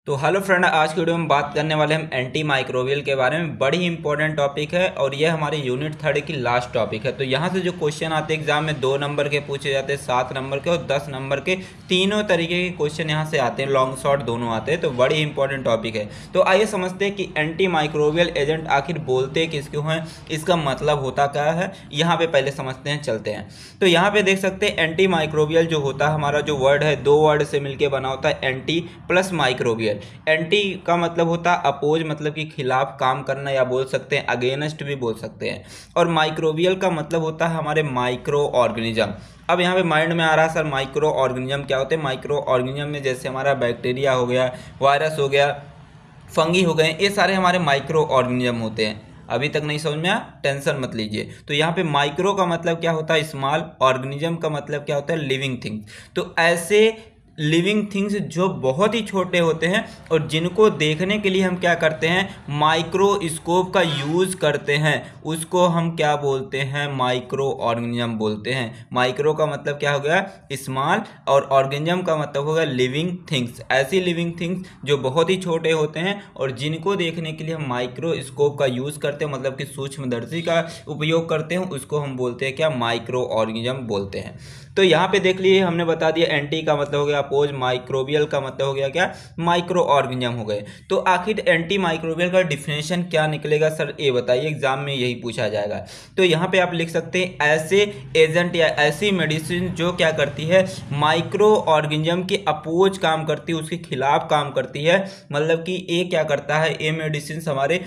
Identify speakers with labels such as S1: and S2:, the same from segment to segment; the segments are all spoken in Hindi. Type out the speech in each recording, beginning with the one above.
S1: तो हेलो फ्रेंड, आज की वीडियो में बात करने वाले हम एंटी माइक्रोबियल के बारे में। बड़ी इंपॉर्टेंट टॉपिक है और यह हमारे यूनिट 3 की लास्ट टॉपिक है। तो यहाँ से जो क्वेश्चन आते हैं एग्जाम में 2 नंबर के पूछे जाते हैं, 7 नंबर के और 10 नंबर के, तीनों तरीके के क्वेश्चन यहाँ से आते हैं, लॉन्ग शॉर्ट दोनों आते हैं। तो बड़ी इंपॉर्टेंट टॉपिक है। तो आइए समझते हैं कि एंटी माइक्रोबियल एजेंट आखिर बोलते किसको हैं, इसका मतलब होता क्या है। यहाँ पे पहले समझते हैं, चलते हैं। तो यहाँ पे देख सकते हैं एंटी माइक्रोबियल जो होता है, हमारा जो वर्ड है 2 वर्ड से मिलकर बना होता है, एंटी प्लस माइक्रोबियल। एंटी का मतलब होता है अपोज, मतलब कि खिलाफ काम करना, या बोल सकते हैं अगेंस्ट भी बोल सकते हैं। और माइक्रोबियल का मतलब होता है हमारे माइक्रो ऑर्गेनिज्म। अब यहाँ पे माइंड में आ रहा है सर माइक्रो ऑर्गेनिज्म क्या होते हैं। माइक्रो ऑर्गेनिज्म में जैसे हमारा बैक्टीरिया हो गया, वायरस हो गया, फंगी हो गए, ये सारे हमारे माइक्रो ऑर्गेनिज्म होते हैं। अभी तक नहीं समझ में आया, टेंशन मत लीजिए। तो यहाँ पे माइक्रो का मतलब क्या होता है स्मॉल, ऑर्गेनिज्म का मतलब क्या होता है लिविंग थिंग्स। तो ऐसे लिविंग थिंग्स जो बहुत ही छोटे होते हैं और जिनको देखने के लिए हम क्या करते हैं, माइक्रोस्कोप का यूज़ करते हैं, उसको हम क्या बोलते हैं, माइक्रो ऑर्गेनिज्म बोलते हैं। माइक्रो का मतलब क्या हो गया स्मॉल, और ऑर्गेनिज्म का मतलब हो गया लिविंग थिंग्स। ऐसी लिविंग थिंग्स जो बहुत ही छोटे होते हैं और जिनको देखने के लिए हम माइक्रोस्कोप का यूज़ करते हैं, मतलब कि सूक्ष्मदर्शी का उपयोग करते हैं, उसको हम बोलते हैं क्या, माइक्रो ऑर्गेनिज्म बोलते हैं। तो यहाँ पे देख लीजिए, हमने बता दिया एंटी का मतलब हो गया अपोज, माइक्रोबियल का मतलब हो गया क्या, माइक्रो ऑर्गेनिज्म हो गए। तो आखिर एंटी माइक्रोबियल का डिफिनेशन क्या निकलेगा सर, ये बताइए, एग्जाम में यही पूछा जाएगा। तो यहाँ पे आप लिख सकते हैं ऐसे एजेंट या ऐसी मेडिसिन जो क्या करती है, माइक्रो ऑर्गेनिज्म के अपोज काम करती है, उसके खिलाफ काम करती है। मतलब कि ये क्या करता है, ये मेडिसिन हमारे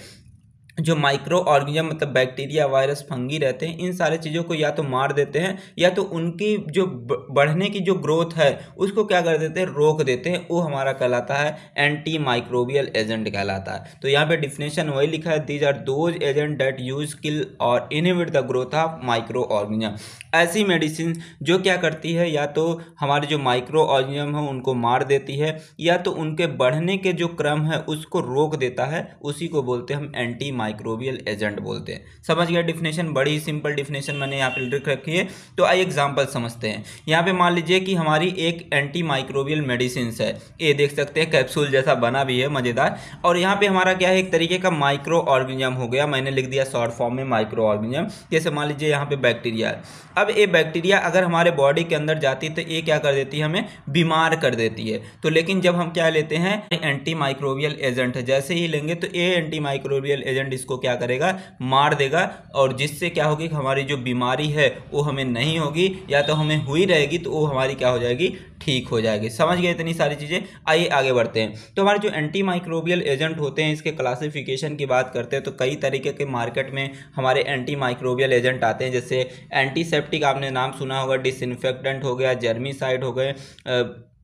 S1: जो माइक्रो ऑर्गेनिज्म मतलब बैक्टीरिया, वायरस, फंगी रहते हैं, इन सारे चीज़ों को या तो मार देते हैं या तो उनकी जो बढ़ने की जो ग्रोथ है उसको क्या कर देते हैं, रोक देते हैं। वो हमारा कहलाता है एंटी माइक्रोबियल एजेंट कहलाता है। तो यहाँ पे डिफिनेशन वही लिखा है, these are those agent that use kill और inhibit the growth of micro organism. ऐसी मेडिसिन जो क्या करती है, या तो हमारे जो माइक्रो ऑर्गेनिज्म है उनको मार देती है, या तो उनके बढ़ने के जो क्रम है उसको रोक देता है, उसी को बोलते हैं हम एंटी माइक्रोबियल एजेंट बोलते हैं। समझ गया डिफिनेशन, बड़ी सिंपल डिफिनेशन मैंने यहाँ पे लिख रखी है। तो आइए एग्जांपल समझते हैं। यहाँ पे मान लीजिए कि हमारी एक एंटी माइक्रोबियल मेडिसिन है, ये देख सकते हैं कैप्सूल जैसा बना भी है, मजेदार। और यहाँ पे हमारा क्या है, एक तरीके का माइक्रो ऑर्गेनिज्म हो गया, मैंने लिख दिया शॉर्ट फॉर्म में माइक्रो ऑर्गेनिज्म। जैसे मान लीजिए यहाँ पे बैक्टीरिया है। अब ये बैक्टीरिया अगर हमारे बॉडी के अंदर जाती है तो ये क्या कर देती है, हमें बीमार कर देती है। तो लेकिन जब हम क्या लेते हैं, एंटी माइक्रोबियल एजेंट है, जैसे ही लेंगे तो ये एंटी माइक्रोबियल एजेंट इसको क्या करेगा, मार देगा। और जिससे क्या होगी, हमारी जो बीमारी है वो हमें नहीं होगी, या तो हमें हुई रहेगी तो वो हमारी क्या हो जाएगी, ठीक हो जाएगी। समझ गए इतनी सारी चीज़ें। आइए आगे बढ़ते हैं। तो हमारे जो एंटी माइक्रोबियल एजेंट होते हैं, इसके क्लासिफिकेशन की बात करते हैं तो कई तरीके के मार्केट में हमारे एंटी माइक्रोबियल एजेंट आते हैं। जैसे एंटीसेप्टिक आपने नाम सुना होगा, डिसइंफेक्टेंट हो गया, जर्मीसाइड हो गए,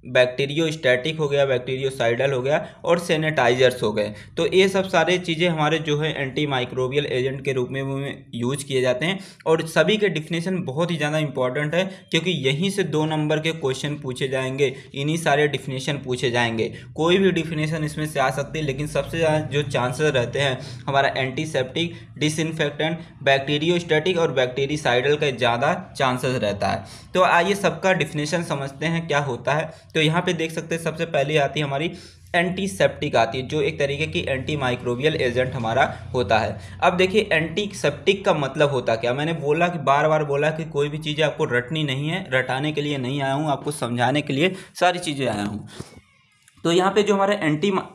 S1: बैक्टीरियोस्टैटिक हो गया, बैक्टीरियोसाइडल हो गया, और सैनिटाइजर्स हो गए। तो ये सब सारे चीज़ें हमारे जो है एंटी माइक्रोबियल एजेंट के रूप में यूज किए जाते हैं। और सभी के डिफिनेशन बहुत ही ज़्यादा इंपॉर्टेंट है, क्योंकि यहीं से 2 नंबर के क्वेश्चन पूछे जाएंगे, इन्हीं सारे डिफिनेशन पूछे जाएंगे। कोई भी डिफिनेशन इसमें से आ सकती है, लेकिन सबसे ज़्यादा जो चांसेस रहते हैं हमारा एंटीसेप्टिक, डिसइंफेक्टेंट, बैक्टीरियोस्टैटिक और बैक्टीरिसाइडल का ज़्यादा चांसेस रहता है। तो आइए सबका डिफिनेशन समझते हैं क्या होता है। तो यहाँ पे देख सकते हैं सबसे पहले आती है हमारी एंटीसेप्टिक आती है, जो एक तरीके की एंटी माइक्रोबियल एजेंट हमारा होता है। अब देखिए एंटीसेप्टिक का मतलब होता क्या, मैंने बोला कि बार बार बोला कि कोई भी चीज़ें आपको रटनी नहीं है, रटाने के लिए नहीं आया हूँ, आपको समझाने के लिए सारी चीज़ें आया हूँ। तो यहाँ पे जो हमारा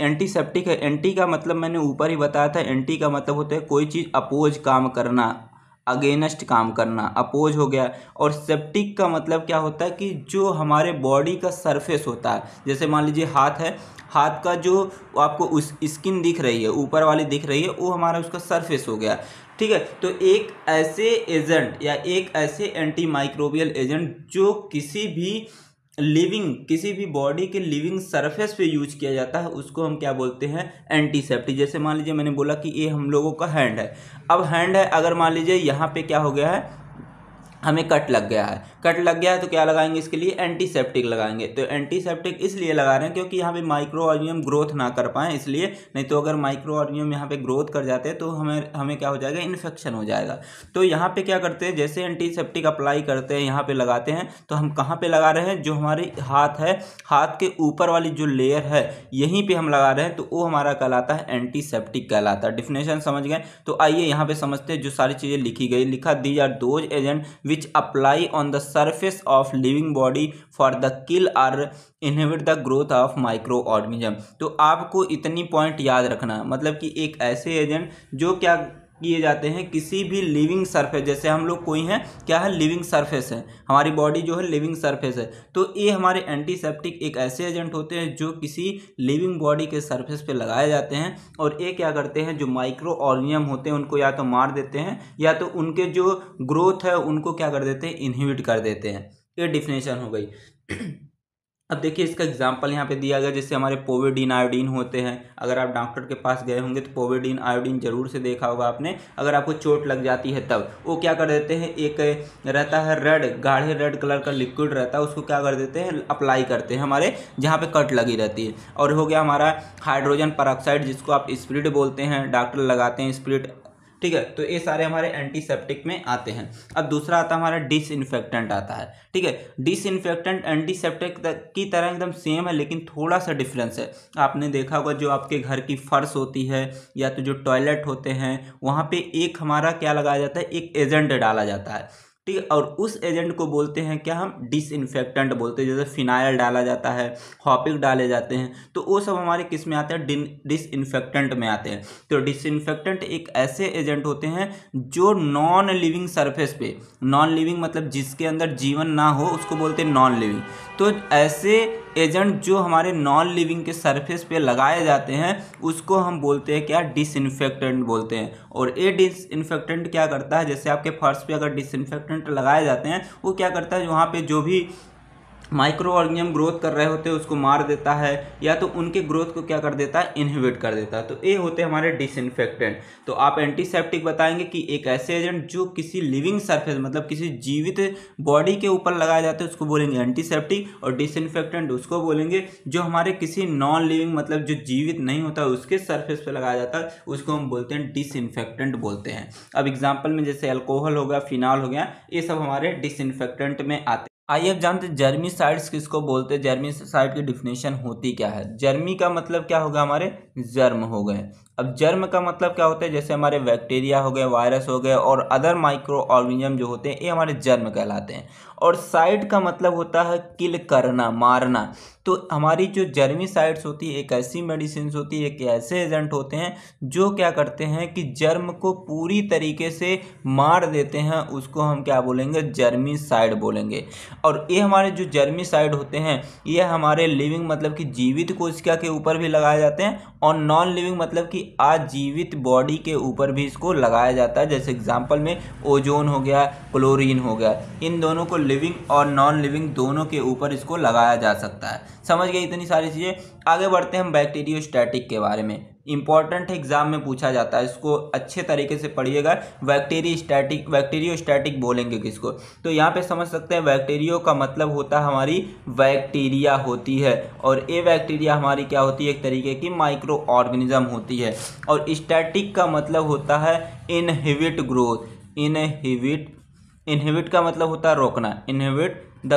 S1: एंटीसेप्टिक है, एंटी का मतलब मैंने ऊपर ही बताया था, एंटी का मतलब होता है कोई चीज़ अपोज काम करना, अगेंस्ट काम करना, अपोज हो गया। और सेप्टिक का मतलब क्या होता है कि जो हमारे बॉडी का सरफेस होता है, जैसे मान लीजिए हाथ है, हाथ का जो आपको उस स्किन दिख रही है, ऊपर वाली दिख रही है, वो हमारा उसका सरफेस हो गया। ठीक है। तो एक ऐसे एजेंट या एक ऐसे एंटी माइक्रोबियल एजेंट जो किसी भी बॉडी के लिविंग सरफेस पे यूज किया जाता है, उसको हम क्या बोलते हैं, एंटीसेप्टिक। जैसे मान लीजिए मैंने बोला कि ये हम लोगों का हैंड है। अब हैंड है, अगर मान लीजिए यहाँ पे क्या हो गया है, हमें कट लग गया है, कट लग गया है तो क्या लगाएंगे इसके लिए, एंटीसेप्टिक लगाएंगे। तो एंटीसेप्टिक इसलिए लगा रहे हैं क्योंकि यहाँ पे माइक्रो ऑर्गेनिज्म ग्रोथ ना कर पाएँ इसलिए, नहीं तो अगर माइक्रो ऑर्गेनिज्म यहाँ पे ग्रोथ कर जाते हैं तो हमें क्या हो जाएगा, इन्फेक्शन हो जाएगा। तो यहाँ पे क्या करते हैं, जैसे एंटीसेप्टिक अप्लाई करते हैं, यहाँ पे लगाते हैं, तो हम कहाँ पे लगा रहे हैं, जो हमारे हाथ है, हाथ के ऊपर वाली जो लेयर है यहीं पे हम लगा रहे हैं, तो वो हमारा कहलाता है एंटीसेप्टिक कहलाता है। डिफिनेशन समझ गए। तो आइए यहाँ पे समझते हैं जो सारी चीज़ें लिखी गई। लिखा these are those agent which apply on the surface of living body for the kill or inhibit the growth of microorganism। तो आपको इतनी पॉइंट याद रखना, मतलब कि एक ऐसे एजेंट जो क्या किए जाते हैं किसी भी लिविंग सरफेस, जैसे हम लोग कोई हैं क्या है, लिविंग सरफेस है, हमारी बॉडी जो है लिविंग सरफेस है, तो ये हमारे एंटीसेप्टिक एक ऐसे एजेंट होते हैं जो किसी लिविंग बॉडी के सरफेस पे लगाए जाते हैं, और ये क्या करते हैं, जो माइक्रो ऑर्गेनिज्म होते हैं उनको या तो मार देते हैं या तो उनके जो ग्रोथ है उनको क्या कर देते हैं, इनहिबिट कर देते हैं। ये डिफिनेशन हो गई। अब देखिए इसका एग्जाम्पल यहाँ पे दिया गया, जैसे हमारे पोविडीन आयोडीन होते हैं। अगर आप डॉक्टर के पास गए होंगे तो पोविडीन आयोडीन जरूर से देखा होगा आपने। अगर आपको चोट लग जाती है तब वो क्या कर देते हैं, एक रहता है रेड, गाढ़े रेड कलर का लिक्विड रहता है, उसको क्या कर देते हैं, अप्लाई करते हैं हमारे जहाँ पे कट लगी रहती है। और हो गया हमारा हाइड्रोजन परऑक्साइड, जिसको आप स्प्रिट बोलते हैं, डॉक्टर लगाते हैं स्प्रिट, ठीक है। तो ये सारे हमारे एंटीसेप्टिक में आते हैं। अब दूसरा आता है हमारा डिसइंफेक्टेंट आता है, ठीक है। डिसइंफेक्टेंट एंटीसेप्टिक की तरह एकदम सेम है, लेकिन थोड़ा सा डिफरेंस है। आपने देखा होगा जो आपके घर की फर्श होती है या तो जो टॉयलेट होते हैं वहाँ पे एक हमारा क्या लगाया जाता है, एक एजेंट डाला जाता है, ठीक है। और उस एजेंट को बोलते हैं क्या, हम डिसइंफेक्टेंट बोलते हैं। जैसे फिनाइल डाला जाता है, हॉपिक डाले जाते हैं, तो वो सब हमारे किस में आते हैं, डिसइंफेक्टेंट में आते हैं। तो डिसइंफेक्टेंट एक ऐसे एजेंट होते हैं जो नॉन लिविंग सरफेस पे, नॉन लिविंग मतलब जिसके अंदर जीवन ना हो उसको बोलते हैं नॉन लिविंग। तो ऐसे एजेंट जो हमारे नॉन लिविंग के सरफेस पे लगाए जाते हैं उसको हम बोलते हैं क्या, डिसइंफेक्टेंट बोलते हैं। और ये डिसइंफेक्टेंट क्या करता है, जैसे आपके फर्श पे अगर डिसइंफेक्टेंट लगाए जाते हैं वो क्या करता है, वहाँ पे जो भी माइक्रो ऑर्गेनिज्म ग्रोथ कर रहे होते हैं उसको मार देता है या तो उनके ग्रोथ को क्या कर देता है, इनहिबिट कर देता है। तो ये होते हैं हमारे डिसइंफेक्टेंट। तो आप एंटीसेप्टिक बताएंगे कि एक ऐसे एजेंट जो किसी लिविंग सरफेस मतलब किसी जीवित बॉडी के ऊपर लगाए जाते हैं उसको बोलेंगे एंटीसेप्टिक, और डिसइंफेक्टेंट उसको बोलेंगे जो हमारे किसी नॉन लिविंग मतलब जो जीवित नहीं होता उसके सरफेस पे लगाया जाता है उसको हम बोलते हैं डिसइंफेक्टेंट बोलते हैं। अब एग्जाम्पल में जैसे अल्कोहल हो गया, फिनॉल हो गया, ये सब हमारे डिसइंफेक्टेंट में आते हैं। आइए अब जानते हैं जर्मीसाइड्स किसको बोलते हैं, जर्मीसाइड की डिफिनेशन होती क्या है। जर्मी का मतलब क्या होगा, हमारे जर्म हो गए। अब जर्म का मतलब क्या होता है, जैसे हमारे बैक्टीरिया हो गए, वायरस हो गए और अदर माइक्रो ऑर्गेनिज्म जो होते हैं ये हमारे जर्म कहलाते हैं। और साइड का मतलब होता है किल करना, मारना। तो हमारी जो जर्मीसाइड्स होती है एक ऐसी मेडिसिन होती है, एक ऐसे एजेंट होते हैं जो क्या करते हैं कि जर्म को पूरी तरीके से मार देते हैं, उसको हम क्या बोलेंगे, जर्मीसाइड बोलेंगे। और ये हमारे जो जर्मीसाइड होते हैं ये हमारे लिविंग मतलब कि जीवित कोशिका के ऊपर भी लगाए जाते हैं और नॉन लिविंग मतलब कि आजीवित बॉडी के ऊपर भी इसको लगाया जाता है। जैसे एग्जांपल में ओजोन हो गया, क्लोरीन हो गया, इन दोनों को लिविंग और नॉन लिविंग दोनों के ऊपर इसको लगाया जा सकता है। समझ गए इतनी सारी चीज़ें। आगे बढ़ते हैं हम बैक्टीरियोस्टैटिक के बारे में। इंपॉर्टेंट एग्जाम में पूछा जाता है, इसको अच्छे तरीके से पढ़िएगा। बैक्टीरियोस्टैटिक बोलेंगे किसको, तो यहाँ पे समझ सकते हैं बैक्टीरियो का मतलब होता है हमारी बैक्टीरिया होती है, और ये बैक्टीरिया हमारी क्या होती है, एक तरीके की माइक्रो ऑर्गेनिज्म होती है। और स्टैटिक का मतलब होता है इनहिबिट ग्रोथ, इनहिबिट का मतलब होता है रोकना, इनहिबिट द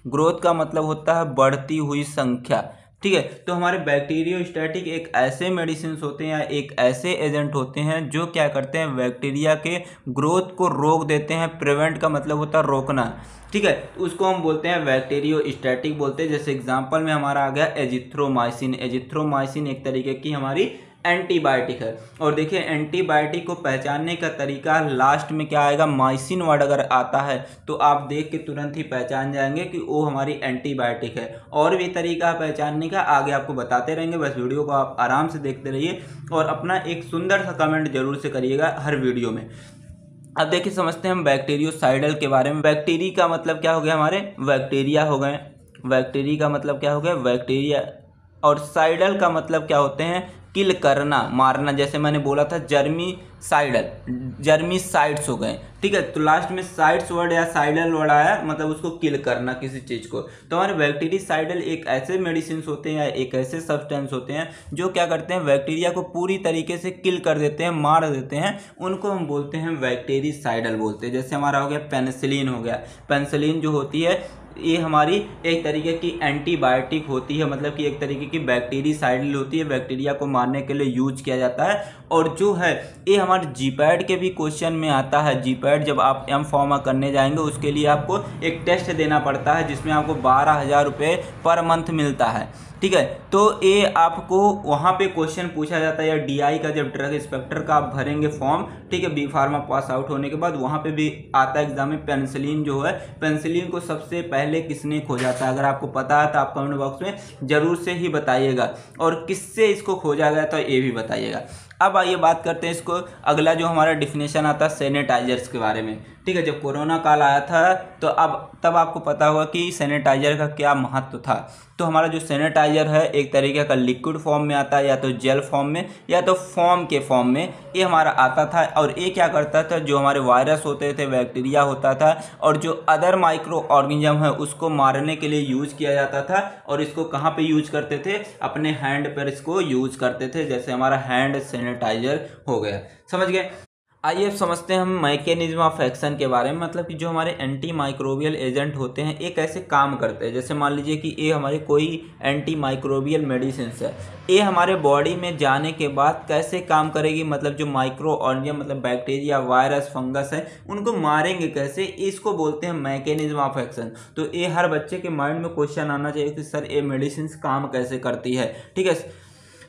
S1: ग्रोथ का मतलब होता है बढ़ती हुई संख्या, ठीक है। तो हमारे बैक्टीरियोस्टैटिक एक ऐसे मेडिसिन होते हैं या एक ऐसे एजेंट होते हैं जो क्या करते हैं, बैक्टीरिया के ग्रोथ को रोक देते हैं। प्रिवेंट का मतलब होता है रोकना, ठीक है। उसको हम बोलते हैं बैक्टीरियोस्टैटिक बोलते हैं। जैसे एग्जांपल में हमारा आ गया एजिथ्रोमाइसिन। एजिथ्रोमाइसिन एक तरीके की हमारी एंटीबायोटिक है। और देखिए एंटीबायोटिक को पहचानने का तरीका लास्ट में क्या आएगा, माइसिन वर्ड अगर आता है तो आप देख के तुरंत ही पहचान जाएंगे कि वो हमारी एंटीबायोटिक है। और भी तरीका पहचानने का आगे आपको बताते रहेंगे, बस वीडियो को आप आराम से देखते रहिए और अपना एक सुंदर सा कमेंट जरूर से करिएगा हर वीडियो में। अब देखिए समझते हैं हम बैक्टीरियोसाइडल के बारे में। बैक्टीरिया का मतलब क्या हो गया, हमारे बैक्टीरिया हो गए। बैक्टीरिया का मतलब क्या हो गया, बैक्टीरिया। और साइडल का मतलब क्या होते हैं, किल करना, मारना, जैसे मैंने बोला था जर्मीसाइड्स हो गए, ठीक है। तो लास्ट में साइड्स वर्ड या साइडल वर्ड आया, मतलब उसको किल करना किसी चीज़ को। तो हमारे बैक्टीरिसाइडल एक ऐसे मेडिसिन होते हैं या एक ऐसे सब्सटेंस होते हैं जो क्या करते हैं, बैक्टीरिया को पूरी तरीके से किल कर देते हैं, मार देते हैं, उनको हम बोलते हैं बैक्टीरिसाइडल बोलते हैं। जैसे हमारा हो गया पेनिसिलिन हो गया। पेनिसिलिन जो होती है ये हमारी एक तरीके की एंटीबायोटिक होती है, मतलब कि एक तरीके की बैक्टीरिसाइडल होती है, बैक्टीरिया को मारने के लिए यूज किया जाता है। और जो है ये हमारे जीपैड के भी क्वेश्चन में आता है। जीपैड जब आप एम फार्मा करने जाएंगे उसके लिए आपको एक टेस्ट देना पड़ता है जिसमें आपको 12,000 रुपये पर मंथ मिलता है, ठीक है। तो ये आपको वहाँ पे क्वेश्चन पूछा जाता है, या डीआई का जब ड्रग इंस्पेक्टर का आप भरेंगे फॉर्म, ठीक है, बी फार्मा पास आउट होने के बाद, वहाँ पे भी आता है एग्जाम में पेनिसिलिन जो है, पेनिसिलिन को सबसे पहले किसने खोजा था। अगर आपको पता है तो आप कमेंट बॉक्स में जरूर से ही बताइएगा, और किससे इसको खोजा गया था ये भी बताइएगा। अब आइए बात करते हैं इसको अगला जो हमारा डिफिनेशन आता है सैनिटाइजर्स के बारे में, ठीक है। जब कोरोना काल आया था तो तब आपको पता होगा कि सैनिटाइजर का क्या महत्व था। तो हमारा जो सैनिटाइजर है एक तरीके का लिक्विड फॉर्म में आता है, या तो जेल फॉर्म में या तो फॉर्म के फॉर्म में ये हमारा आता था। और ये क्या करता था, जो हमारे वायरस होते थे, बैक्टीरिया होता था, और जो अदर माइक्रो ऑर्गेनिज्म है उसको मारने के लिए यूज किया जाता था। और इसको कहाँ पे यूज करते थे, अपने हैंड पर इसको यूज करते थे, जैसे हमारा हैंड सैनिटाइजर हो गया, समझ गए। आइए अब समझते हैं हम मैकेनिज्म ऑफ एक्शन के बारे में, मतलब कि जो हमारे एंटी माइक्रोबियल एजेंट होते हैं ये कैसे काम करते हैं। जैसे मान लीजिए कि ये हमारे कोई एंटी माइक्रोबियल मेडिसिन है, ये हमारे बॉडी में जाने के बाद कैसे काम करेगी, मतलब जो माइक्रो ऑर्गेनिज्म मतलब बैक्टीरिया, वायरस, फंगस है उनको मारेंगे कैसे, इसको बोलते हैं मैकेनिज्म ऑफ एक्शन। तो ये हर बच्चे के माइंड में क्वेश्चन आना चाहिए कि सर ये मेडिसिन काम कैसे करती है, ठीक है।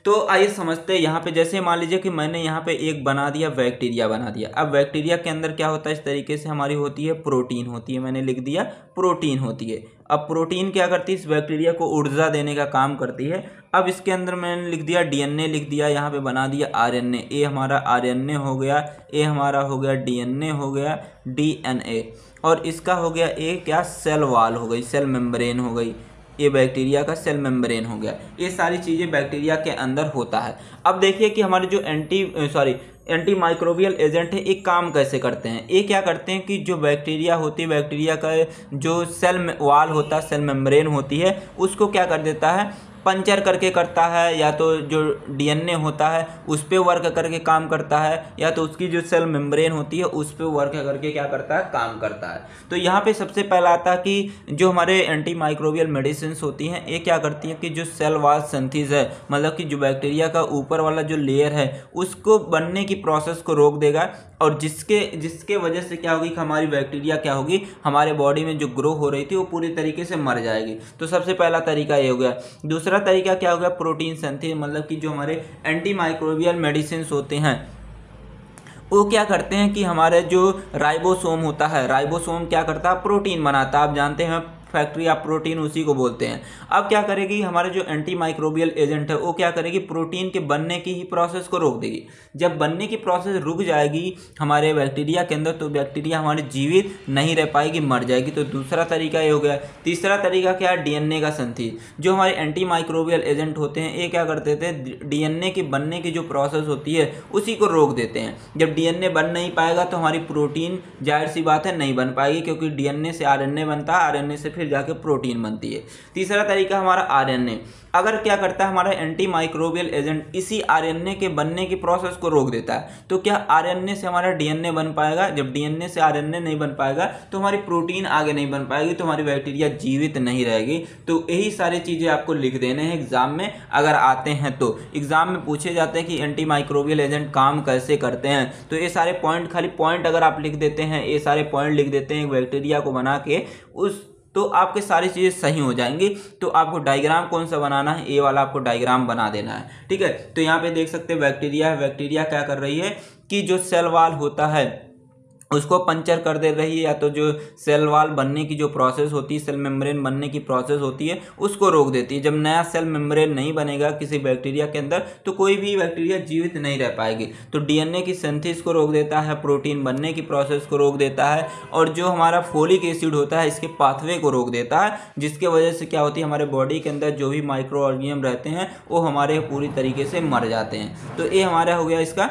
S1: तो आइए समझते हैं यहाँ पे, जैसे मान लीजिए कि मैंने यहाँ पे एक बना दिया, बैक्टीरिया बना दिया। अब बैक्टीरिया के अंदर क्या होता है, इस तरीके से हमारी होती है प्रोटीन होती है, मैंने लिख दिया प्रोटीन होती है। अब प्रोटीन क्या करती है, इस बैक्टीरिया को ऊर्जा देने का काम करती है। अब इसके अंदर मैंने लिख दिया डीएनए, लिख दिया यहाँ पे, बना दिया आरएनए। ये हमारा आरएनए हो गया, ये हमारा हो गया डीएनए हो गया, डीएनए, और इसका हो गया ए क्या, सेल वॉल हो गई, सेल मेम्ब्रेन हो गई, ये बैक्टीरिया का सेल मेम्ब्रेन हो गया। ये सारी चीज़ें बैक्टीरिया के अंदर होता है। अब देखिए कि हमारे जो एंटी माइक्रोबियल एजेंट है एक काम कैसे करते हैं। ये क्या करते हैं कि जो बैक्टीरिया होती है, बैक्टीरिया का जो सेल वॉल होता है, सेल मेम्ब्रेन होती है, उसको क्या कर देता है, पंचर करके करता है, या तो जो डीएनए होता है उस पर वर्क करके काम करता है, या तो उसकी जो सेल मेम्ब्रेन होती है उस पर वर्क करके क्या करता है, काम करता है। तो यहाँ पे सबसे पहला आता है कि जो हमारे एंटी माइक्रोबियल मेडिसिन होती हैं ये क्या करती हैं कि जो सेल वॉल सिंथेसिस है, मतलब कि जो बैक्टीरिया का ऊपर वाला जो लेयर है उसको बनने की प्रोसेस को रोक देगा, और जिसके वजह से क्या होगी कि हमारी बैक्टीरिया क्या होगी, हमारे बॉडी में जो ग्रो हो रही थी वो पूरी तरीके से मर जाएगी। तो सबसे पहला तरीका ये हो गया। दूसरा तरीका क्या हो गया, प्रोटीन सिंथेसिस, मतलब कि जो हमारे एंटी माइक्रोबियल मेडिसिन होते हैं वो क्या करते हैं कि हमारे जो राइबोसोम होता है, राइबोसोम क्या करता है, प्रोटीन बनाता है। आप जानते हैं फैक्ट्री ऑफ प्रोटीन उसी को बोलते हैं। अब क्या करेगी हमारे जो एंटी माइक्रोबियल एजेंट है वो क्या करेगी, प्रोटीन के बनने की ही प्रोसेस को रोक देगी। जब बनने की प्रोसेस रुक जाएगी हमारे बैक्टीरिया के अंदर तो बैक्टीरिया हमारे जीवित नहीं रह पाएगी, मर जाएगी। तो दूसरा तरीका ये हो गया। तीसरा तरीका क्या है, डीएनए का सिंथेसिस। जो हमारे एंटी माइक्रोबियल एजेंट होते हैं ये क्या करते थे, डीएनए की बनने की जो प्रोसेस होती है उसी को रोक देते हैं। जब डीएनए बन नहीं पाएगा तो हमारी प्रोटीन जाहिर सी बात है नहीं बन पाएगी, क्योंकि डीएनए से आरएनए बनता है, आरएनए से फिर जाके प्रोटीन बनती है। तीसरा तरीका हमारा आरएनए। अगर क्या करता है हमारा एंटी माइक्रोबियल एजेंट इसी आरएनए के बनने की प्रोसेस को रोक देता है, तो क्या आरएनए से हमारा डीएनए बन पाएगा। जब डीएनए से आरएनए नहीं बन पाएगा तो हमारी प्रोटीन आगे नहीं बन पाएगी, तो हमारी बैक्टीरिया जीवित नहीं रहेगी। तो यही सारी चीजें आपको लिख देने हैं एग्जाम में अगर आते हैं तो। एग्जाम में पूछे जाते हैं कि एंटी माइक्रोबियल एजेंट काम कैसे करते हैं, तो ये सारे पॉइंट, खाली पॉइंट अगर आप लिख देते हैं, ये सारे पॉइंट लिख देते हैं बैक्टीरिया को बना के तो आपके सारी चीज़ें सही हो जाएंगी। तो आपको डायग्राम कौन सा बनाना है, ये वाला आपको डायग्राम बना देना है, ठीक है। तो यहाँ पे देख सकते हैं बैक्टीरिया है, बैक्टीरिया क्या कर रही है कि जो सेल वॉल होता है उसको पंचर कर दे रही है, या तो जो सेल वाल बनने की जो प्रोसेस होती है, सेल मेम्ब्रेन बनने की प्रोसेस होती है, उसको रोक देती है। जब नया सेल मेम्ब्रेन नहीं बनेगा किसी बैक्टीरिया के अंदर तो कोई भी बैक्टीरिया जीवित नहीं रह पाएगी। तो डीएनए की सिंथेसिस को रोक देता है, प्रोटीन बनने की प्रोसेस को रोक देता है, और जो हमारा फोलिक एसिड होता है इसके पाथवे को रोक देता है, जिसके वजह से क्या होती है, हमारे बॉडी के अंदर जो भी माइक्रो ऑर्गेनिज्म रहते हैं वो हमारे पूरी तरीके से मर जाते हैं। तो ये हमारा हो गया इसका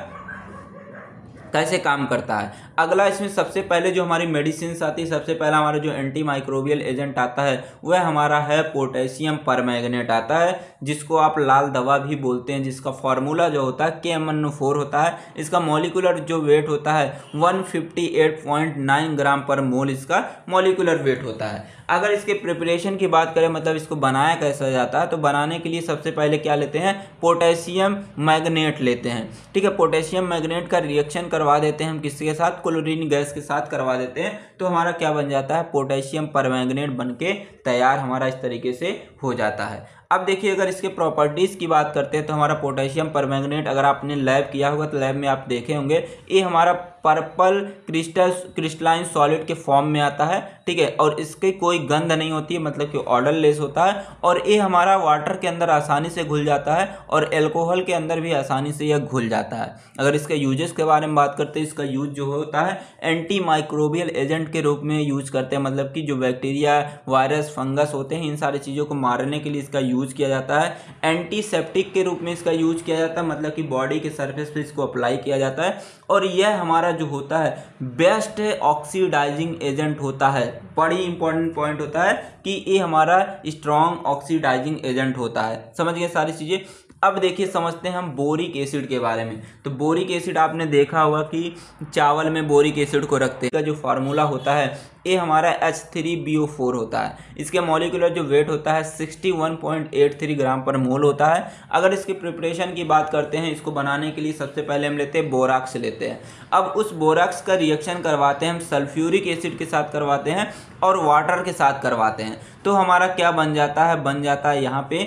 S1: कैसे काम करता है। अगला इसमें सबसे पहले जो हमारी मेडिसिन आती है, सबसे पहला हमारा जो एंटी माइक्रोबियल एजेंट आता है वह हमारा है पोटेशियम परमैंगनेट आता है, जिसको आप लाल दवा भी बोलते हैं, जिसका फार्मूला जो होता है KMnO4 होता है। इसका मॉलिक्यूलर जो वेट होता है 158.9 ग्राम पर मोल इसका मॉलिक्यूलर वेट होता है। अगर इसके प्रिपरेशन की बात करें, मतलब इसको बनाया कैसा जाता है, तो बनाने के लिए सबसे पहले क्या लेते हैं, पोटेशियम मैग्नेट लेते हैं। ठीक है, पोटेशियम मैग्नेट का रिएक्शन करवा देते हैं हम किसके साथ, क्लोरीन गैस के साथ करवा देते हैं, तो हमारा क्या बन जाता है, पोटेशियम परमैंगनेट बनके तैयार हमारा इस तरीके से हो जाता है। अब देखिए अगर इसके प्रॉपर्टीज़ की बात करते हैं तो हमारा पोटेशियम परमैंगनेट, अगर आपने लैब किया होगा तो लैब में आप देखे होंगे, ये हमारा पर्पल क्रिस्टलाइन सॉलिड के फॉर्म में आता है। ठीक है, और इसकी कोई गंध नहीं होती है, मतलब कि ऑर्डरलेस होता है, और ये हमारा वाटर के अंदर आसानी से घुल जाता है और एल्कोहल के अंदर भी आसानी से यह घुल जाता है। अगर इसके यूजेस के बारे में बात करते हैं, इसका यूज जो होता है एंटी माइक्रोबियल एजेंट के रूप में यूज करते हैं, मतलब कि जो बैक्टीरिया, वायरस, फंगस होते हैं इन सारी चीज़ों को मारने के लिए इसका यूज किया जाता है। एंटीसेप्टिक के रूप में इसका यूज किया जाता है, मतलब कि बॉडी के सरफेस पे इसको अप्लाई किया जाता है। और यह हमारा जो होता है बेस्ट ऑक्सीडाइजिंग एजेंट होता है। बड़ी इंपॉर्टेंट पॉइंट होता है कि ये हमारा स्ट्रॉन्ग ऑक्सीडाइजिंग एजेंट होता है। समझ गए सारी चीज़ें। अब देखिए समझते हैं हम बोरिक एसिड के बारे में। तो बोरिक एसिड आपने देखा होगा कि चावल में बोरिक एसिड को रखते हैं, इसका जो फार्मूला होता है ये हमारा H3BO4 होता है। इसके मॉलिक्यूलर जो वेट होता है 61.83 ग्राम पर मोल होता है। अगर इसकी प्रिपरेशन की बात करते हैं, इसको बनाने के लिए सबसे पहले हम लेते हैं बोराक्स लेते हैं। अब उस बोराक्स का रिएक्शन करवाते हैं हम सल्फ्यूरिक एसिड के साथ करवाते हैं और वाटर के साथ करवाते हैं, तो हमारा क्या बन जाता है, बन जाता है यहाँ पे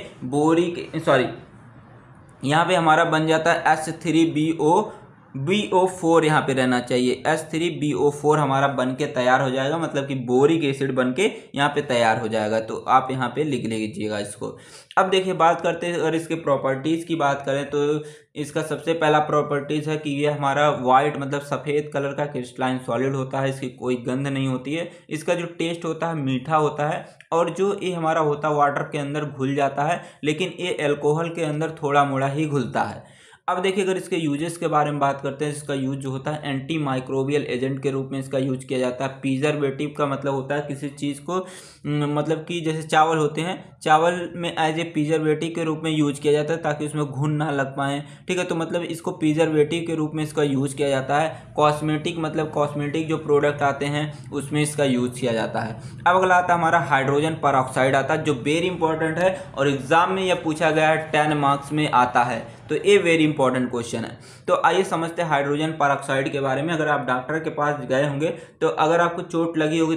S1: यहाँ पे हमारा बन जाता है H3BO4 यहाँ पे रहना चाहिए। H3BO4 हमारा बन के तैयार हो जाएगा, मतलब कि बोरिक एसिड बन के यहाँ पे तैयार हो जाएगा। तो आप यहाँ पे लिख लीजिएगा इसको। अब देखिए बात करते हैं, अगर इसके प्रॉपर्टीज़ की बात करें तो इसका सबसे पहला प्रॉपर्टीज़ है कि ये हमारा वाइट मतलब सफ़ेद कलर का क्रिस्टलाइन सॉलिड होता है, इसकी कोई गंध नहीं होती है। इसका जो टेस्ट होता है मीठा होता है, और जो ये हमारा होता है वाटर के अंदर घुल जाता है, लेकिन ये एल्कोहल के अंदर थोड़ा मोड़ा ही घुलता है। अब देखिए अगर इसके यूजेस के बारे में बात करते हैं, इसका यूज जो होता है एंटी माइक्रोबियल एजेंट के रूप में इसका यूज किया जाता है। प्रिजर्वेटिव का मतलब होता है किसी चीज़ को, मतलब कि जैसे चावल होते हैं, चावल में एज ए प्रिजर्वेटिव के रूप में यूज किया जाता है ताकि उसमें घुन ना लग पाए। ठीक है, तो मतलब इसको प्रिजर्वेटिव के रूप में इसका यूज किया जाता है। कॉस्मेटिक मतलब कॉस्मेटिक जो प्रोडक्ट आते हैं उसमें इसका यूज किया जाता है। अब अगला आता है हमारा हाइड्रोजन परऑक्साइड आता है, जो वेरी इंपॉर्टेंट है और एग्जाम में यह पूछा गया है, 10 मार्क्स में आता है, तो ये वेरी इंपॉर्टेंट क्वेश्चन है। तो आइए समझते हैं हाइड्रोजन परऑक्साइड के बारे में। अगर आप डॉक्टर के पास गए होंगे तो अगर आपको चोट लगी होगी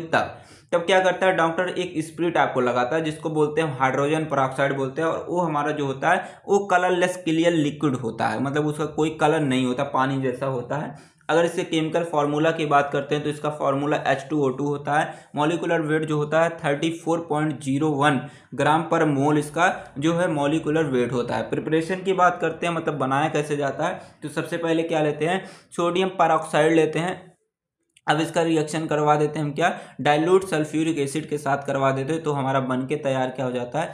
S1: तब क्या करता है डॉक्टर, एक स्प्रिट आपको लगाता है जिसको बोलते हैं हाइड्रोजन परऑक्साइड बोलते हैं, और वो हमारा जो होता है वो कलरलेस क्लियर लिक्विड होता है, मतलब उसका कोई कलर नहीं होता, पानी जैसा होता है। अगर इसके केमिकल फार्मूला की बात करते हैं तो इसका फार्मूला H2O2 होता है। मॉलिक्यूलर वेट जो होता है 34.01 ग्राम पर मोल इसका जो है मॉलिक्यूलर वेट होता है। प्रिपरेशन की बात करते हैं, मतलब बनाया कैसे जाता है, तो सबसे पहले क्या लेते हैं, सोडियम परऑक्साइड लेते हैं। अब इसका रिएक्शन करवा देते हैं हम क्या, डाइल्यूट सल्फ्यूरिक एसिड के साथ करवा देते हैं, तो हमारा बन के तैयार क्या हो जाता है,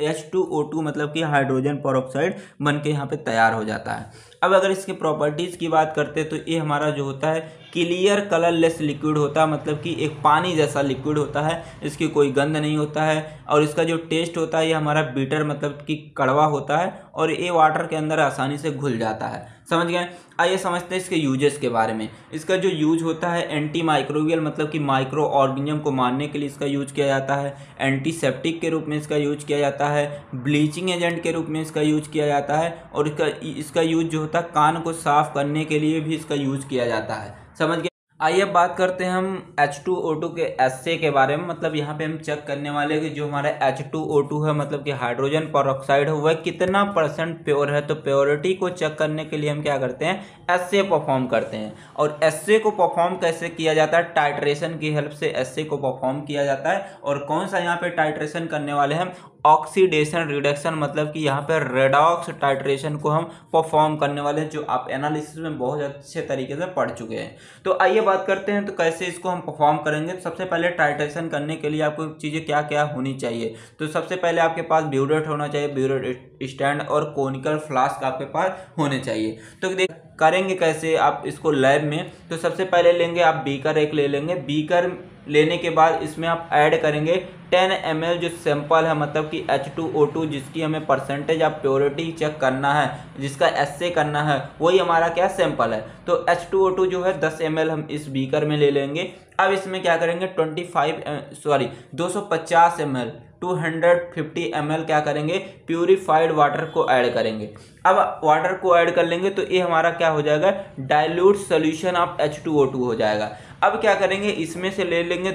S1: H2O2 मतलब कि हाइड्रोजन परऑक्साइड बन के यहाँ पे तैयार हो जाता है। अब अगर इसके प्रॉपर्टीज़ की बात करते हैं तो ये हमारा जो होता है क्लियर कलरलेस लिक्विड होता है, मतलब कि एक पानी जैसा लिक्विड होता है, इसकी कोई गंध नहीं होता है, और इसका जो टेस्ट होता है ये हमारा बिटर मतलब कि कड़वा होता है, और ये वाटर के अंदर आसानी से घुल जाता है। समझ गए। आइए समझते हैं इसके यूजेस के बारे में। इसका जो यूज होता है एंटी माइक्रोबियल मतलब कि माइक्रो ऑर्गेनिज्म को मारने के लिए इसका यूज किया जाता है। एंटीसेप्टिक के रूप में इसका यूज किया जाता है। ब्लीचिंग एजेंट के रूप में इसका यूज किया जाता है, और इसका यूज जो होता है कान को साफ करने के लिए भी इसका यूज किया जाता है। समझ गए। आइए अब बात करते हैं हम H2O2 के एस्से के बारे में। मतलब यहाँ पे हम चेक करने वाले कि जो हमारा H2O2 है, मतलब कि हाइड्रोजन पेरोक्साइड है, वह कितना % प्योर है। तो प्योरिटी को चेक करने के लिए हम क्या करते हैं, एस्से परफॉर्म करते हैं। और एस्से को परफॉर्म कैसे किया जाता है, टाइट्रेशन की हेल्प से एस्से को परफॉर्म किया जाता है। और कौन सा यहाँ पे टाइट्रेशन करने वाले हैं, ऑक्सीडेशन रिडक्शन, मतलब कि यहाँ पे रेडॉक्स टाइट्रेशन को हम परफॉर्म करने वाले हैं, जो आप एनालिसिस में बहुत अच्छे तरीके से पढ़ चुके हैं। तो आइए बात करते हैं तो कैसे इसको हम परफॉर्म करेंगे। तो सबसे पहले टाइट्रेशन करने के लिए आपको चीज़ें क्या क्या होनी चाहिए। तो सबसे पहले आपके पास ब्यूरेट होना चाहिए, ब्यूरेट स्टैंड और कोनिकल फ्लास्क आपके पास होने चाहिए। तो देख करेंगे कैसे आप इसको लैब में। तो सबसे पहले लेंगे आप बीकर एक ले लेंगे। बीकर लेने के बाद इसमें आप ऐड करेंगे 10 ml जो सैंपल है, मतलब कि H2O2 जिसकी हमें परसेंटेज ऑफ प्योरिटी चेक करना है, जिसका एस्से करना है, वही हमारा क्या सैंपल है। तो H2O2 जो है 10 ml हम इस बीकर में ले लेंगे। अब इसमें क्या करेंगे 250 ml 250 ml क्या करेंगे, प्यूरिफाइड वाटर को ऐड करेंगे। अब वाटर को ऐड कर लेंगे तो ये हमारा क्या हो जाएगा, डाइल्यूट सोल्यूशन ऑफ H2O2 हो जाएगा। अब क्या करेंगे, इसमें से ले लेंगे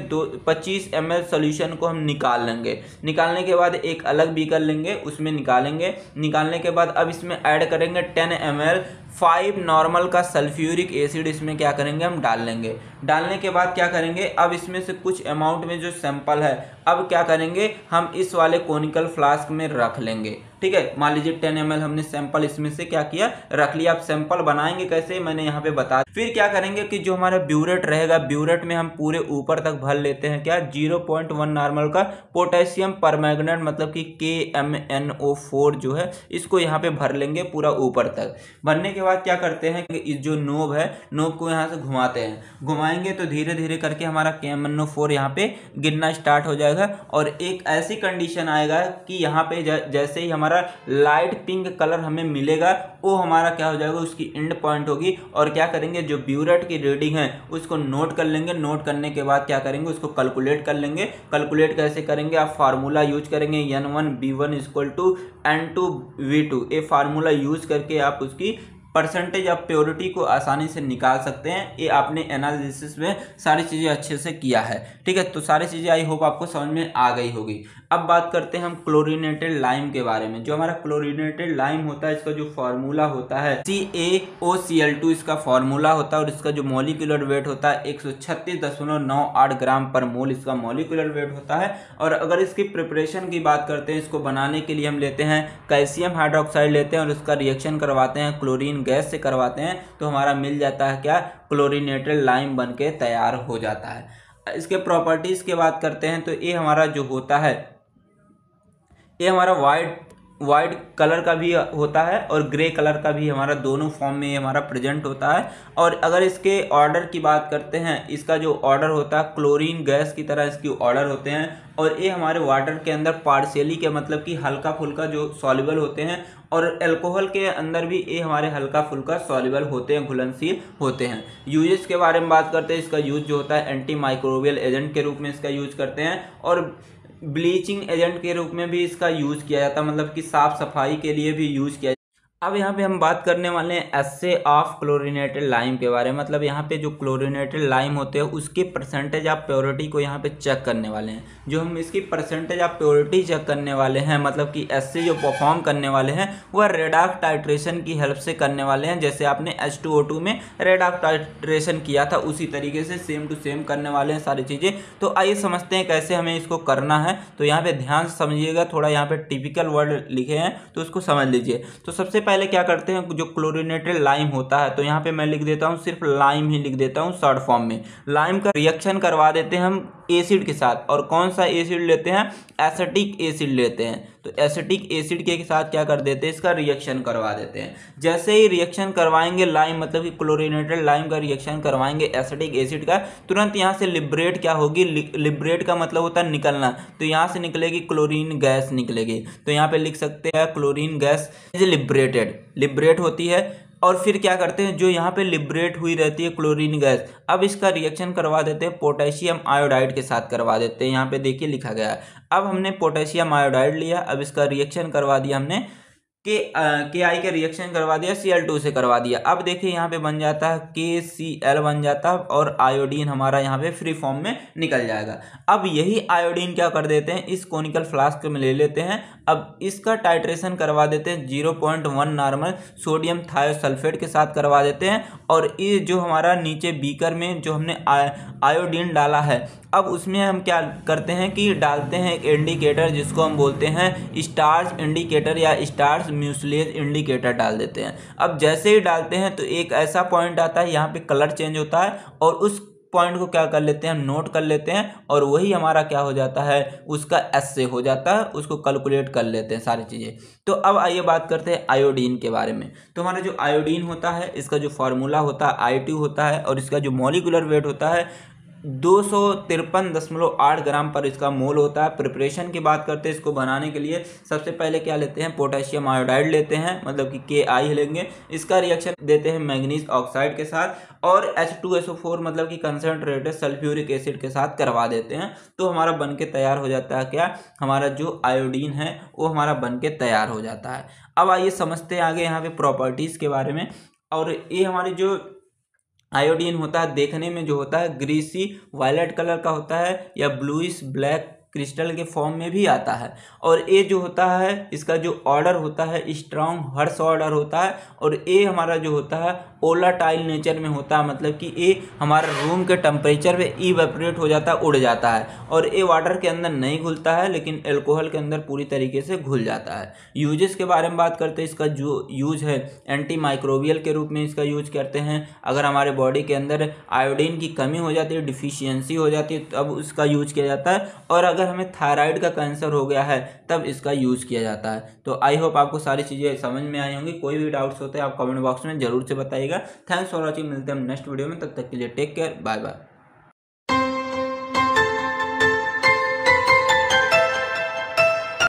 S1: 25 ml सोल्यूशन को हम निकाल लेंगे। निकालने के बाद एक अलग बीकर लेंगे, उसमें निकालेंगे। निकालने के बाद अब इसमें ऐड करेंगे 10 ml 5 नॉर्मल का सल्फ्यूरिक एसिड इसमें क्या करेंगे, हम डाल लेंगे। डालने के बाद क्या करेंगे, अब इसमें से कुछ अमाउंट में जो सैंपल है, अब क्या करेंगे, हम इस वाले कोनिकल फ्लास्क में रख लेंगे। ठीक है, मान लीजिए 10 ml हमने सैंपल इसमें से क्या किया, रख लिया। आप सैंपल बनाएंगे कैसे, मैंने यहाँ पे बता। फिर क्या करेंगे कि जो हमारा ब्यूरेट रहेगा, ब्यूरेट में हम पूरे ऊपर तक भर लेते हैं क्या, 0.1 नॉर्मल का पोटेशियम परमैंगनेट, मतलब कि KMnO4 जो है, इसको यहाँ पे भर लेंगे पूरा ऊपर तक। भरने के बाद क्या करते हैं कि इस जो नोब है, नोब को यहाँ से घुमाते हैं। घुमाएंगे तो धीरे धीरे करके हमारा KMnO4 यहाँ पे गिरना स्टार्ट हो जाएगा। और एक ऐसी कंडीशन आएगा कि यहाँ पे जैसे ही हमारा लाइट पिंक कलर हमें मिलेगा, वो हमारा क्या हो जाएगा, उसकी एंड पॉइंट होगी। और क्या करेंगे, जो ब्यूरेट की रीडिंग है उसको नोट कर लेंगे। नोट करने के बाद क्या करेंगे, उसको कैलकुलेट कर लेंगे। कैलकुलेट कैसे करेंगे, आप फार्मूला यूज करेंगे N1B1 = N2V2। ये फार्मूला यूज करके आप उसकी परसेंटेज ऑफ प्योरिटी को आसानी से निकाल सकते हैं। ये आपने एनालिसिस में सारी चीज़ें अच्छे से किया है। ठीक है, तो सारी चीज़ें आई होप आपको समझ में आ गई होगी। अब बात करते हैं हम क्लोरीनेटेड लाइम के बारे में। जो हमारा क्लोरीनेटेड लाइम होता है, इसका जो फार्मूला होता है CaOCl2 इसका फार्मूला होता है। और इसका जो मॉलिक्यूलर वेट होता है 136.98 ग्राम पर मोल इसका मॉलिक्यूलर वेट होता है। और अगर इसकी प्रिपरेशन की बात करते हैं, इसको बनाने के लिए हम लेते हैं कैल्शियम हाइड्रोक्साइड लेते हैं और उसका रिएक्शन करवाते हैं, क्लोरीन गैस से करवाते हैं, तो हमारा मिल जाता है क्या, क्लोरीनेटेड लाइम बन के तैयार हो जाता है। इसके प्रॉपर्टीज़ की बात करते हैं तो ये हमारा जो होता है, ये हमारा वाइट कलर का भी होता है और ग्रे कलर का भी, हमारा दोनों फॉर्म में ये हमारा प्रेजेंट होता है। और अगर इसके ऑर्डर की बात करते हैं, इसका जो ऑर्डर होता है क्लोरीन गैस की तरह इसकी ऑर्डर होते हैं। और ये हमारे वाटर के अंदर पार्शियली के मतलब कि हल्का फुल्का जो सॉल्युबल होते हैं। और अल्कोहल के अंदर भी ये हमारे हल्का फुल्का सॉल्युबल होते हैं, घुलनशील होते हैं। यूजेस के बारे में बात करते हैं, इसका यूज जो होता है एंटी माइक्रोबियल एजेंट के रूप में इसका यूज करते हैं। और ब्लीचिंग एजेंट के रूप में भी इसका यूज किया जाता है, मतलब कि साफ सफाई के लिए भी यूज किया। अब यहाँ पे हम बात करने वाले हैं एस्से ऑफ क्लोरीनेटेड लाइम के बारे में। मतलब यहाँ पे जो क्लोरीनेटेड लाइम होते हैं उसकी परसेंटेज ऑफ प्योरिटी को यहाँ पे चेक करने वाले हैं। जो हम इसकी परसेंटेज ऑफ प्योरिटी चेक करने वाले हैं, मतलब कि एस्से जो परफॉर्म करने वाले हैं, वह रेडॉक्स टाइट्रेशन की हेल्प से करने वाले हैं। जैसे आपने H2O2 में रेडॉक्स टाइट्रेशन किया था, उसी तरीके से सेम टू सेम करने वाले हैं सारी चीज़ें। तो आइए समझते हैं कैसे हमें इसको करना है। तो यहाँ पे ध्यान से समझिएगा, थोड़ा यहाँ पे टिपिकल वर्ड लिखे हैं तो उसको समझ लीजिए। तो सबसे पहले क्या करते हैं, जो क्लोरीनेटेड लाइम होता है, तो यहाँ पे मैं लिख देता हूँ, सिर्फ लाइम ही लिख देता हूँ शॉर्ट फॉर्म में। लाइम का रिएक्शन करवा देते हैं हम एसिड के साथ। और कौन सा एसिड लेते हैं, एसिटिक एसिड लेते हैं। तो एसिटिक एसिड के साथ क्या कर देते हैं, इसका रिएक्शन करवा देते हैं। जैसे ही रिएक्शन करवाएंगे लाइम, मतलब कि क्लोरीनेटेड लाइम का रिएक्शन करवाएंगे एसिटिक एसिड का, तुरंत यहाँ से लिबरेट क्या होगी, लिबरेट का मतलब होता है निकलना। तो यहाँ से निकलेगी क्लोरीन गैस निकलेगी। तो यहाँ पे लिख सकते हैं क्लोरीन गैस इज लिबरेट होती है। और फिर क्या करते हैं, जो यहाँ पे लिबरेट हुई रहती है क्लोरीन गैस, अब इसका रिएक्शन करवा देते हैं पोटेशियम आयोडाइड के साथ करवा देते हैं। यहाँ पे देखिए लिखा गया है। अब हमने पोटेशियम आयोडाइड लिया, अब इसका रिएक्शन करवा दिया हमने के आई का रिएक्शन करवा दिया Cl2 से करवा दिया। अब देखिए यहाँ पे बन जाता है KCl बन जाता है और आयोडीन हमारा यहाँ पे फ्री फॉर्म में निकल जाएगा। अब यही आयोडीन क्या कर देते हैं, इस कोनिकल फ्लास्क में ले लेते हैं। अब इसका टाइट्रेशन करवा देते हैं 0.1 नॉर्मल सोडियम थायोसल्फेट के साथ करवा देते हैं। और ये जो हमारा नीचे बीकर में जो हमने आयोडीन डाला है, अब उसमें हम क्या करते हैं कि डालते हैं एक इंडिकेटर जिसको हम बोलते हैं स्टार्च इंडिकेटर या स्टार्च म्यूसिलेज इंडिकेटर डाल देते हैं। अब जैसे ही डालते हैं तो एक ऐसा पॉइंट आता है, यहाँ पे कलर चेंज होता है और उस पॉइंट को क्या कर लेते हैं, नोट कर लेते हैं और वही हमारा क्या हो जाता है, उसका एस से हो जाता है, उसको कैलकुलेट कर लेते हैं सारी चीज़ें। तो अब आइए बात करते हैं आयोडीन के बारे में। तो हमारा जो आयोडीन होता है इसका जो फार्मूला होता है I2 होता है और इसका जो मॉलिक्यूलर वेट होता है 253.8 ग्राम पर इसका मोल होता है। प्रिपरेशन की बात करते हैं, इसको बनाने के लिए सबसे पहले क्या लेते हैं, पोटेशियम आयोडाइड लेते हैं, मतलब कि KI लेंगे। इसका रिएक्शन देते हैं मैग्नीज ऑक्साइड के साथ और H2SO4 मतलब कि कंसनट्रेटेड सल्फ्यूरिक एसिड के साथ करवा देते हैं। तो हमारा बन के तैयार हो जाता है क्या, हमारा जो आयोडीन है वो हमारा बन के तैयार हो जाता है। अब आइए समझते हैं आगे यहाँ पे प्रॉपर्टीज़ के बारे में। और ये हमारी जो आयोडीन होता है देखने में जो होता है ग्रीसी वायलेट कलर का होता है या ब्लूइश ब्लैक क्रिस्टल के फॉर्म में भी आता है। और ये जो होता है इसका जो ऑर्डर होता है स्ट्रॉन्ग हर्ष ऑर्डर होता है। और ये हमारा जो होता है ओलाटाइल नेचर में होता है, मतलब कि ये हमारा रूम के टेम्परेचर पे इवेपोरेट हो जाता है, उड़ जाता है। और ये वाटर के अंदर नहीं घुलता है लेकिन एल्कोहल के अंदर पूरी तरीके से घुल जाता है। यूजेस के बारे में बात करते हैं, इसका जो यूज है एंटी माइक्रोबियल के रूप में इसका यूज करते हैं। अगर हमारे बॉडी के अंदर आयोडीन की कमी हो जाती है, डिफिशियंसी हो जाती है, तब उसका यूज किया जाता है। और अगर हमें थायराइड का कैंसर हो गया है तब इसका यूज किया जाता है। तो आई होप आपको सारी चीज़ें समझ में आई होंगी। कोई भी डाउट्स होते हैं आप कमेंट बॉक्स में जरूर से बताइएगा। थैंक्स फॉर वॉचिंग, मिलते हैं हम नेक्स्ट वीडियो में, तब तक के लिए टेक केयर, बाय बाय।